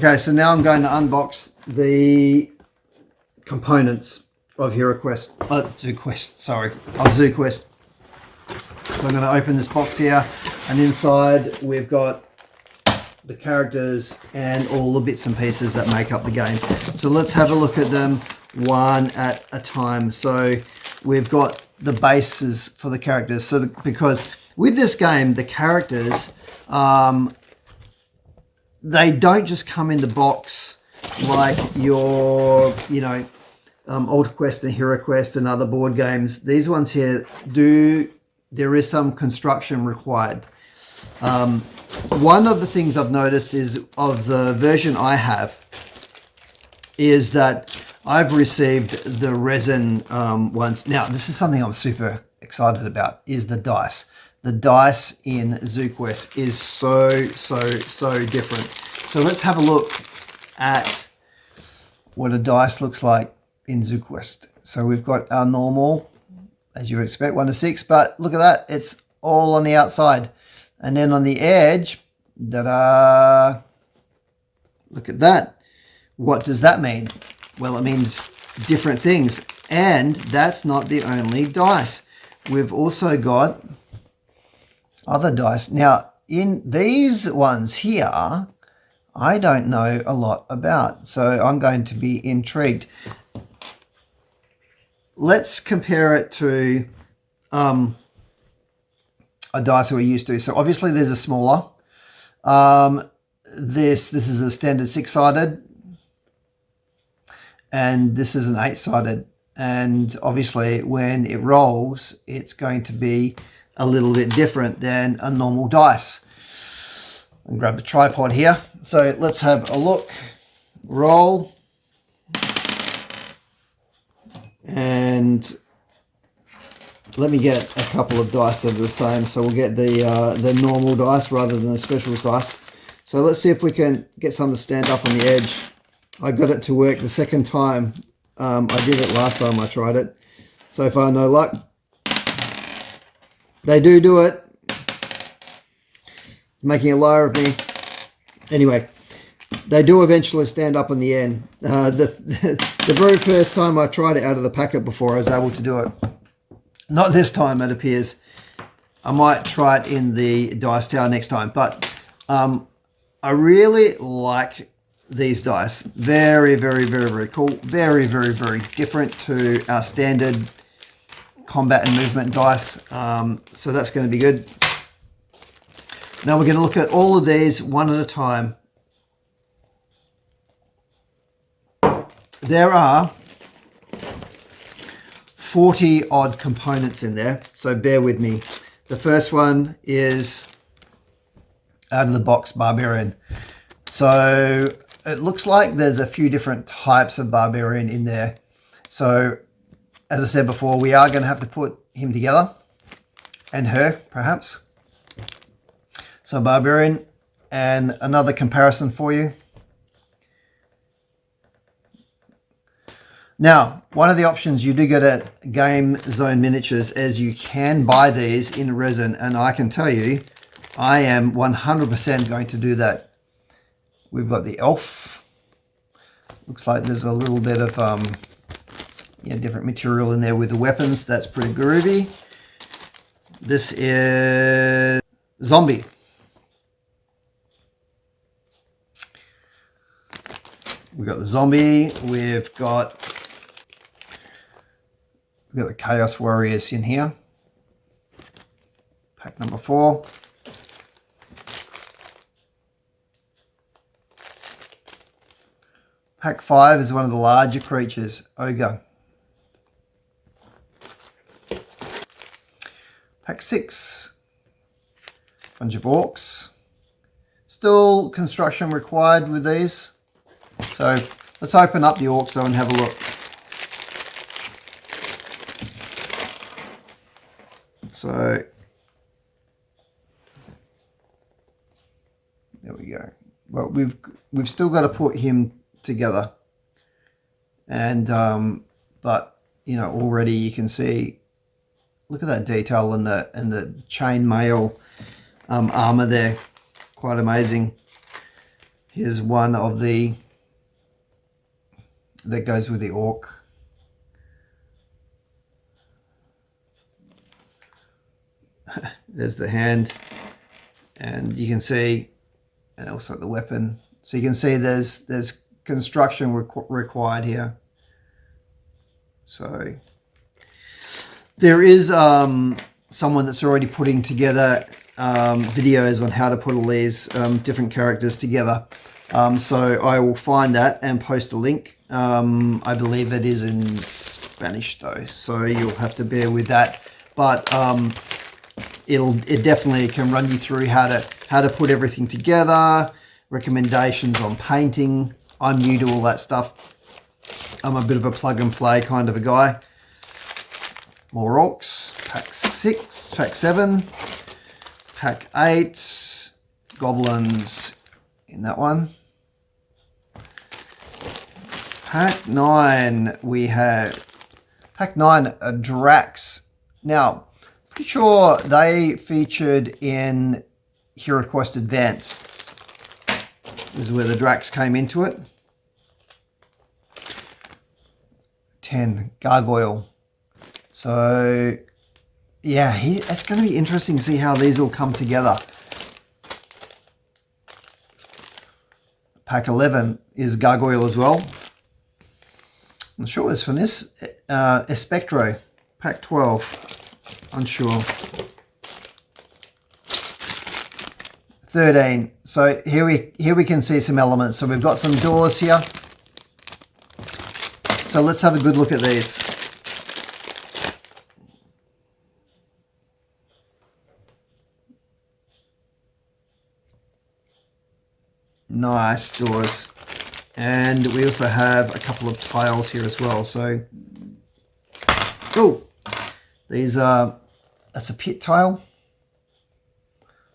Okay, so now I'm going to unbox the components of TseuQuesT, sorry, of TseuQuesT. So I'm going to open this box here, and inside we've got the characters and all the bits and pieces that make up the game. So let's have a look at them one at a time. So we've got the bases for the characters. So because with this game, the characters, they don't just come in the box like your, Ultra Quest and Hero Quest and other board games. These ones here there is some construction required. One of the things I've noticed is of the version I have is that I've received the resin ones. Now, this is something I'm super excited about, is the dice. The dice in TseuQuesT is so different. So let's have a look at what a dice looks like in TseuQuesT. So we've got our normal, as you would expect, 1 to 6, but look at that, it's all on the outside. And then on the edge, ta-da, look at that. What does that mean? Well, it means different things. And that's not the only dice. We've also got other dice. Now, in these ones here, I don't know a lot about, so I'm going to be intrigued. Let's compare it to a dice that we're used to. So obviously there's a smaller. This is a standard 6-sided, and this is an 8-sided. And obviously when it rolls, it's going to be a little bit different than a normal dice. I'll grab the tripod here. So let's have a look. Roll. And let me get a couple of dice that are the same. So we'll get the normal dice rather than the specials dice. So let's see if we can get some to stand up on the edge. I got it to work the second time. I did it last time I tried it. So far, no luck. They do it. Making a liar of me. Anyway, they do eventually stand up on the end. The very first time I tried it out of the packet before, I was able to do it. Not this time, it appears. I might try it in the dice tower next time. But I really like these dice. Very cool. Very different to our standard combat and movement dice. So that's going to be good. Now we're going to look at all of these one at a time. There are 40 odd components in there, so bear with me. The first one is out of the box Barbarian. So it looks like there's a few different types of Barbarian in there. So as I said before, we are going to have to put him together, and her perhaps. So Barbarian, and another comparison for you. Now, one of the options you do get at Game Zone Miniatures is you can buy these in resin, and I can tell you, I am 100% going to do that. We've got the elf. Looks like there's a little bit of different material in there with the weapons. That's pretty groovy. This is zombie. We've got the zombie. We've got the Chaos Warriors in here. Pack number 4. Pack 5 is one of the larger creatures, Ogre. Pack 6, bunch of orcs. Still construction required with these. So let's open up the orcs though and have a look. So there we go. Well, we've still got to put him together, and but already you can see, look at that detail in the chainmail armor there, quite amazing. Here's one of the that goes with the orc. There's the hand, and you can see, and also the weapon. So you can see there's construction required here. So there is someone that's already putting together videos on how to put all these different characters together. So I will find that and post a link. I believe it is in Spanish though, so you'll have to bear with that. But it definitely can run you through how to put everything together, recommendations on painting. I'm new to all that stuff. I'm a bit of a plug and play kind of a guy. More orcs, pack 6, pack 7, pack 8, goblins in that one. Pack 9, we have pack 9, Drax. Now, pretty sure they featured in TseuQuesT Advance. This is where the Drax came into it. 10, Gargoyle. So, yeah, it's going to be interesting to see how these all come together. Pack 11 is Gargoyle as well. I'm not sure what this one is. Espectro, pack 12. Unsure. 13. So here we can see some elements. So we've got some doors here. So let's have a good look at these. Nice doors. And we also have a couple of tiles here as well. So, oh, these are, that's a pit tile.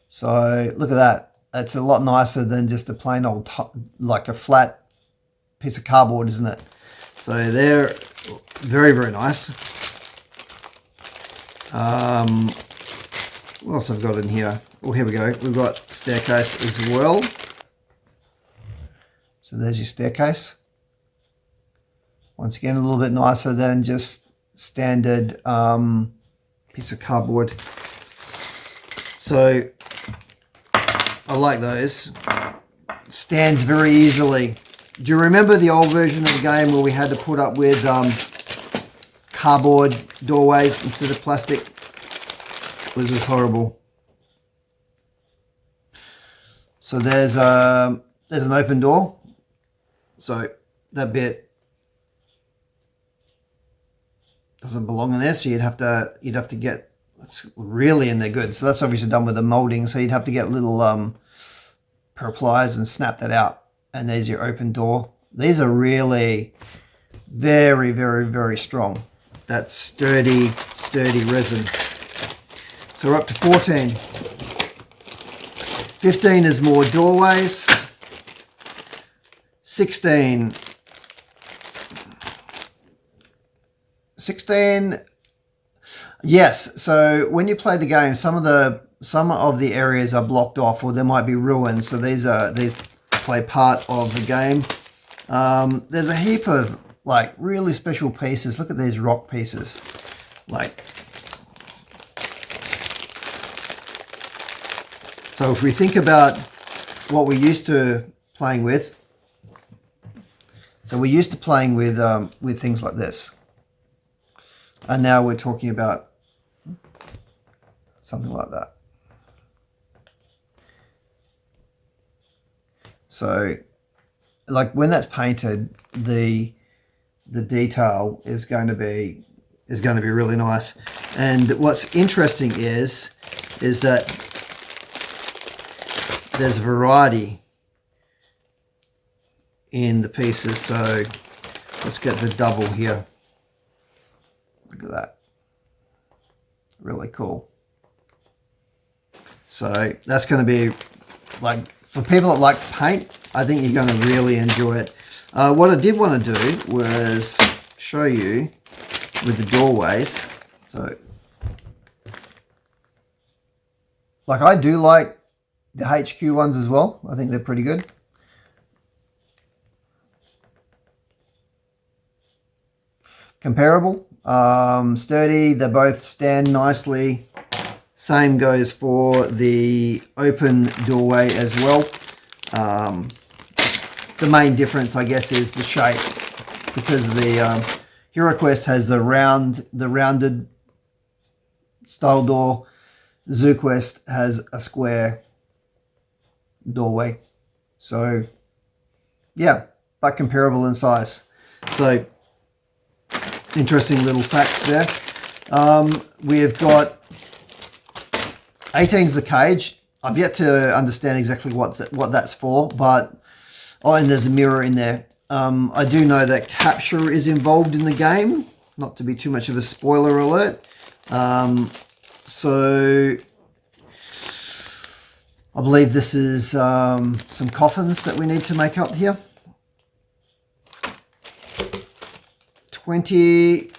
So look at that. It's a lot nicer than just a plain old, like a flat piece of cardboard, isn't it? So they're very, very nice. What else I've got in here? Oh, here we go. We've got staircase as well. So there's your staircase. Once again, a little bit nicer than just standard piece of cardboard. So I like those. Stands very easily. Do you remember the old version of the game where we had to put up with cardboard doorways instead of plastic? It was just horrible. So there's an open door. So that bit doesn't belong in there, so you'd have to get, it's really in there good. So that's obviously done with the molding, so you'd have to get little pair of pliers and snap that out. And there's your open door. These are really very, very, very strong. That's sturdy resin. So we're up to 14. 15 is more doorways. 16, yes. So when you play the game, some of the areas are blocked off, or there might be ruins. So these play part of the game. There's a heap of like really special pieces. Look at these rock pieces. Like, so if we think about what we used to playing with. So we're used to playing with things like this, and now we're talking about something like that. So, like when that's painted, the detail is going to be really nice. And what's interesting is that there's variety in the pieces. So let's get the double here. Look at that. Really cool. So that's going to be like, for people that like to paint, I think you're going to really enjoy it. What I did want to do was show you with the doorways. So like, I do like the HQ ones as well. I think they're pretty good. comparable, sturdy. They both stand nicely. Same goes for the open doorway as well. The main difference, I guess, is the shape, because the HeroQuest has the rounded style door. TseuQuesT has a square doorway. So yeah, but comparable in size. So interesting little facts there. We've got 18's the cage. I've yet to understand exactly what that's for, but oh, and there's a mirror in there. I do know that capture is involved in the game. Not to be too much of a spoiler alert. So I believe this is some coffins that we need to make up here. 20.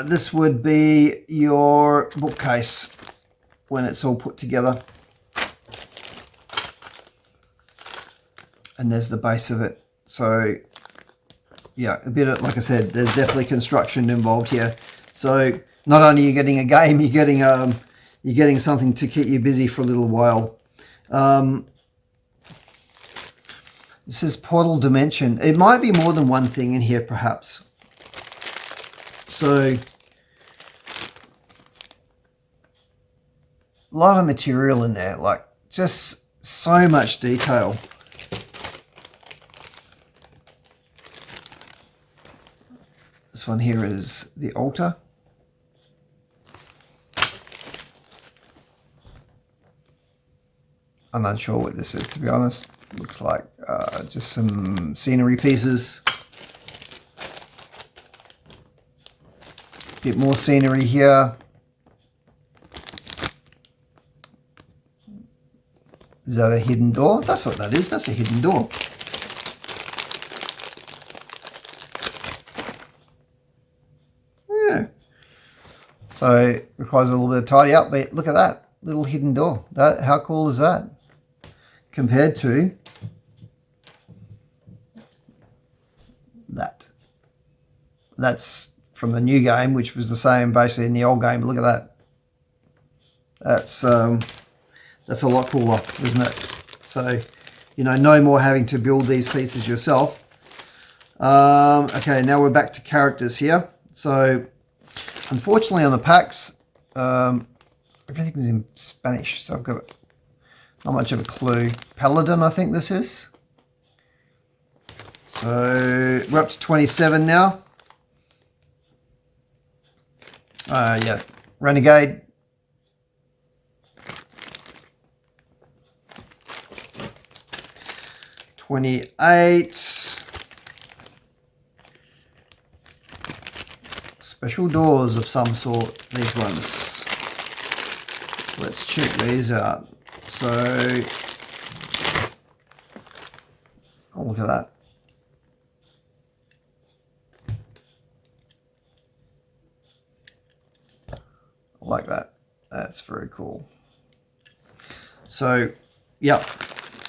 This would be your bookcase when it's all put together. And there's the base of it. So yeah, a bit of, like I said, there's definitely construction involved here. So not only are you getting a game, you're getting something to keep you busy for a little while. It says portal dimension. It might be more than one thing in here, perhaps. So a lot of material in there, like just so much detail. This one here is the altar. I'm not sure what this is, to be honest. Looks like just some scenery pieces. Bit more scenery here. Is that a hidden door? That's what that is. That's a hidden door. Yeah. So it requires a little bit of tidy up, but look at that little hidden door. How cool is that? Compared to that. That's from the new game, which was the same basically in the old game. But look at that. That's a lot cooler, isn't it? So, you know, no more having to build these pieces yourself. Okay, now we're back to characters here. So, unfortunately on the packs, everything's in Spanish, so I've got not much of a clue. Paladin, I think this is. So, we're up to 27 now. Yeah, Renegade. $28. Special doors of some sort, these ones. Let's check these out. So, oh, look at that. I like that. That's very cool. So, yep.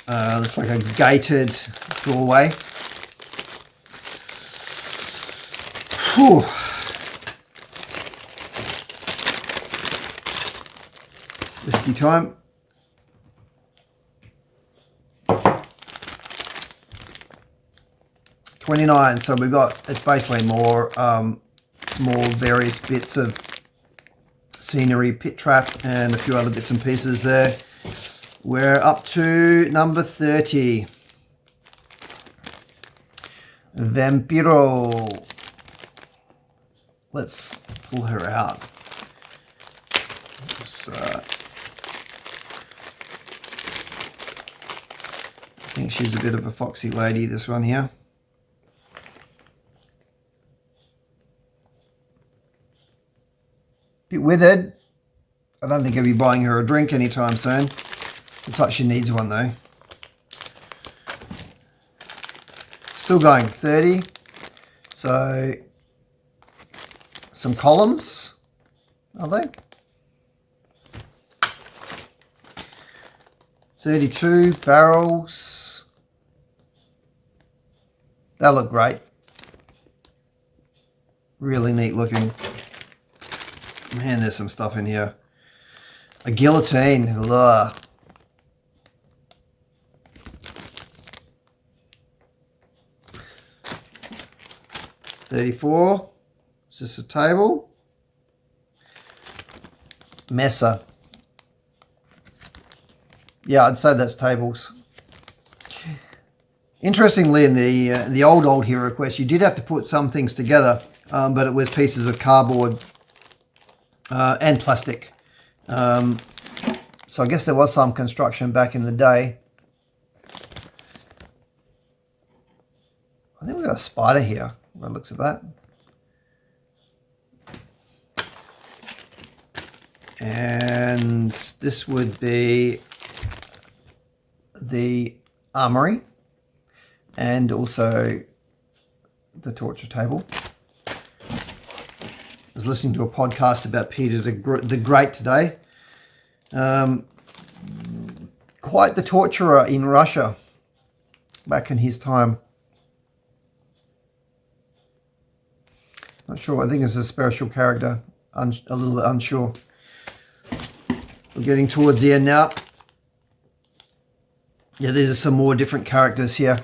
Looks like a gated doorway. Whew. Whiskey time. $29. So we've got, it's basically more various bits of scenery, pit trap, and a few other bits and pieces there. We're up to number 30. Vampiro. Let's pull her out. So, I think she's a bit of a foxy lady, this one here. Bit withered. I don't think I'll be buying her a drink anytime soon. Looks like she needs one though. Still going 30. So some columns, are they? 32 barrels. They look great. Really neat looking. Man, there's some stuff in here. A guillotine. Ugh. $34. Is this a table? Messer. Yeah, I'd say that's tables. Interestingly, in the old HeroQuest, you did have to put some things together, but it was pieces of cardboard and plastic. So I guess there was some construction back in the day. I think we've got a spider here, by the looks of that. And this would be the armory and also the torture table. I was listening to a podcast about Peter the Great today. Quite the torturer in Russia back in his time. Not sure. I think it's a spiritual character. A little bit unsure. We're getting towards the end now. Yeah, these are some more different characters here.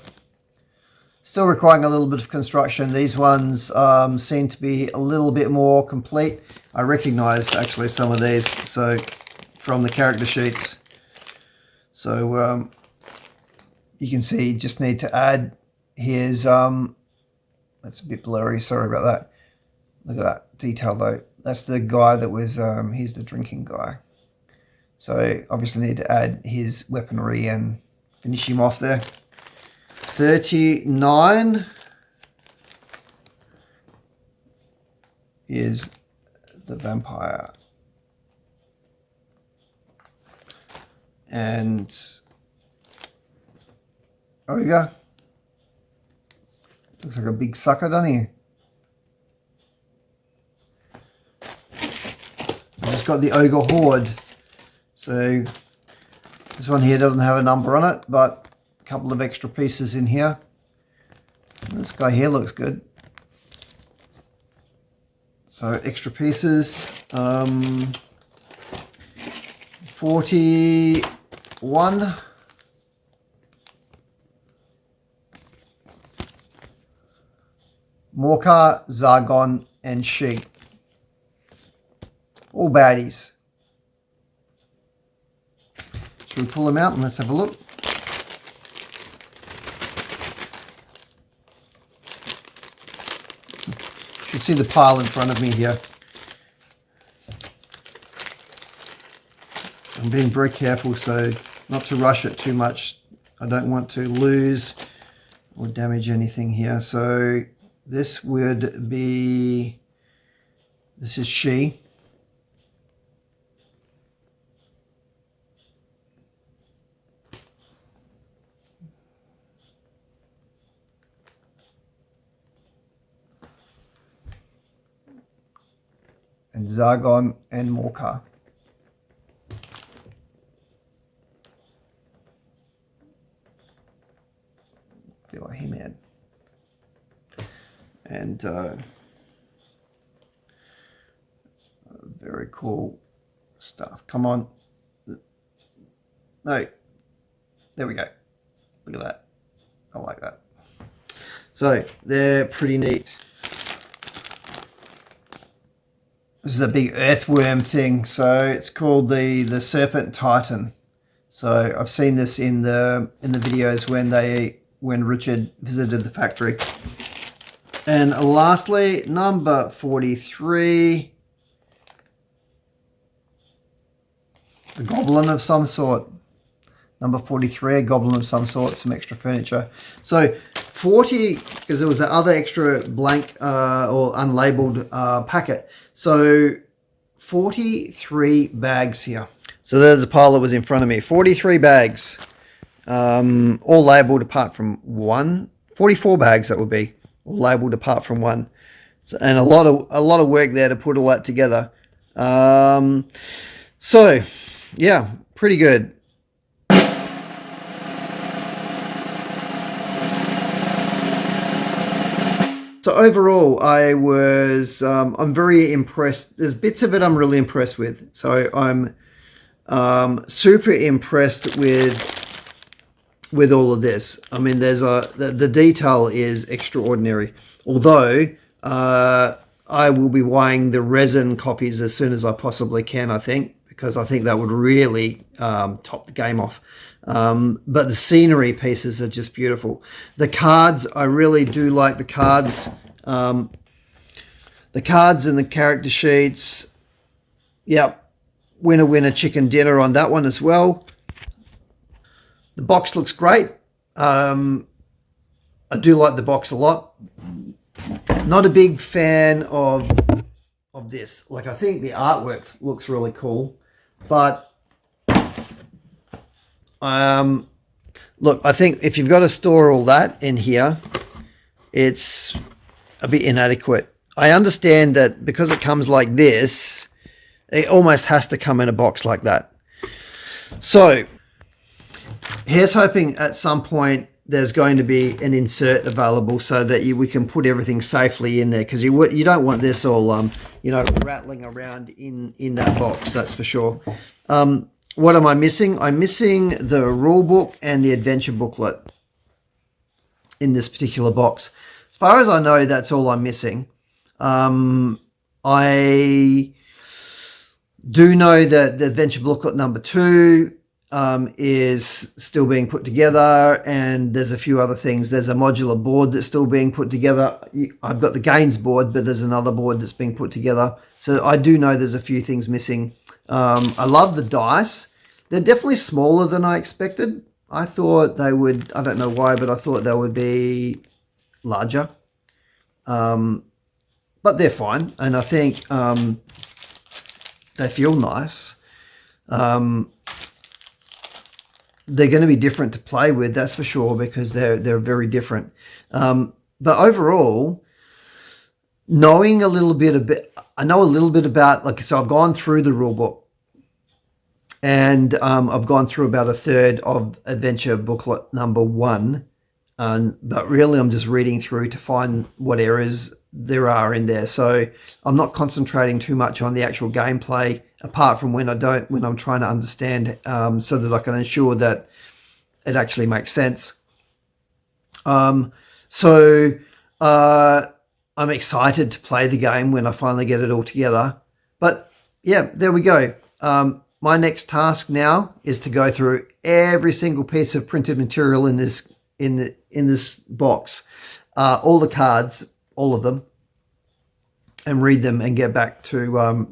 Still requiring a little bit of construction. These ones seem to be a little bit more complete. I recognize actually some of these from the character sheets. So you can see you just need to add his, that's a bit blurry, sorry about that. Look at that detail though. That's the guy that was, he's the drinking guy. So obviously need to add his weaponry and finish him off there. 39 is the vampire. And ogre. Looks like a big sucker, doesn't he? I just got the ogre horde. So this one here doesn't have a number on it, but a couple of extra pieces in here. And this guy here looks good. So extra pieces. 41. Morka, Zargon, and She. All baddies. Should we pull them out and let's have a look? You should see the pile in front of me here. I'm being very careful so not to rush it too much. I don't want to lose or damage anything here. So this would be, this is She. And Zargon and Morka. Feel like He-Man. And very cool stuff. Come on. No. There we go. Look at that. I like that. So they're pretty neat. This is a big earthworm thing, so it's called the Serpent Titan. So I've seen this in the videos when Richard visited the factory. And lastly, number 43, a goblin of some sort. Number 43, a goblin of some sort, some extra furniture. So 40, because there was that other extra blank or unlabeled packet. So 43 bags here. So there's a pile that was in front of me. 43 bags, all labeled apart from one. 44 bags that would be, all labeled apart from one. So, and a lot of work there to put all that together. So yeah, pretty good. So overall, I'm very impressed. There's bits of it I'm really impressed with. So I'm super impressed with all of this. I mean, the detail is extraordinary. Although I will be buying the resin copies as soon as I possibly can, I think, because I think that would really top the game off. But the scenery pieces are just beautiful. The cards, I really do like the cards. The cards and the character sheets. Yep. Winner, winner, chicken dinner on that one as well. The box looks great. I do like the box a lot. Not a big fan of this. Like, I think the artwork looks really cool, but look, I think if you've got to store all that in here, it's a bit inadequate. I understand that because it comes like this, it almost has to come in a box like that. So here's hoping at some point there's going to be an insert available so that we can put everything safely in there, because you don't want this all rattling around in that box, that's for sure. What am I missing? I'm missing the rule book and the adventure booklet in this particular box. As far as I know, that's all I'm missing. I do know that the adventure booklet number 2 is still being put together, and there's a few other things. There's a modular board that's still being put together. I've got the gains board, but there's another board that's being put together. So I do know there's a few things missing. I love the dice. They're definitely smaller than I expected. I thought they would, I don't know why, but I thought they would be larger. But they're fine, and I think they feel nice. They're going to be different to play with, that's for sure, because they're very different. But overall, I know a little bit about, so I've gone through the rule book, and I've gone through about a third of adventure booklet number 1. But really, I'm just reading through to find what errors there are in there. So I'm not concentrating too much on the actual gameplay, apart from when I'm trying to understand, so that I can ensure that it actually makes sense. I'm excited to play the game when I finally get it all together. But yeah, there we go. My next task now is to go through every single piece of printed material in this box, all the cards, all of them, and read them and get back to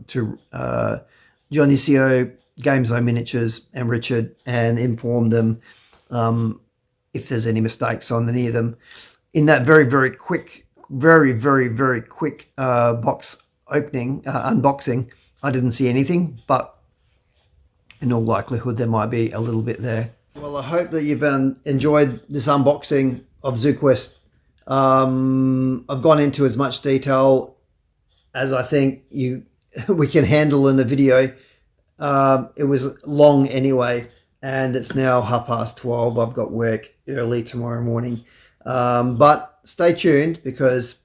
Johnny CO, Game Zone Miniatures, and Richard, and inform them if there's any mistakes on any of them. In that very, very quick box unboxing, I didn't see anything, but in all likelihood there might be a little bit there. Well, I hope that you've enjoyed this unboxing of TseuQuesT. I've gone into as much detail as I think we can handle in a video. It was long anyway, and it's now 12:30. I've got work early tomorrow morning. But stay tuned, because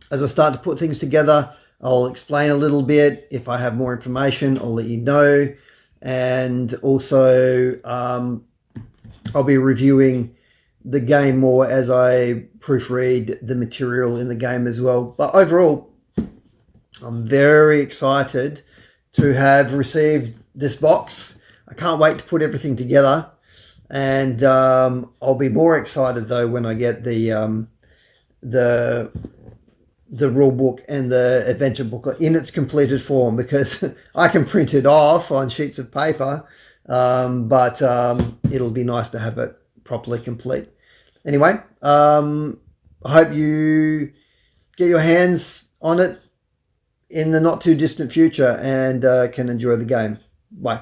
as I start to put things together, I'll explain a little bit. If I have more information, I'll let you know. And also I'll be reviewing the game more as I proofread the material in the game as well. But overall, I'm very excited to have received this box. I can't wait to put everything together, and I'll be more excited though when I get the rule book and the adventure booklet in its completed form, because I can print it off on sheets of paper, but it'll be nice to have it properly complete. Anyway, I hope you get your hands on it in the not too distant future and can enjoy the game. Bye.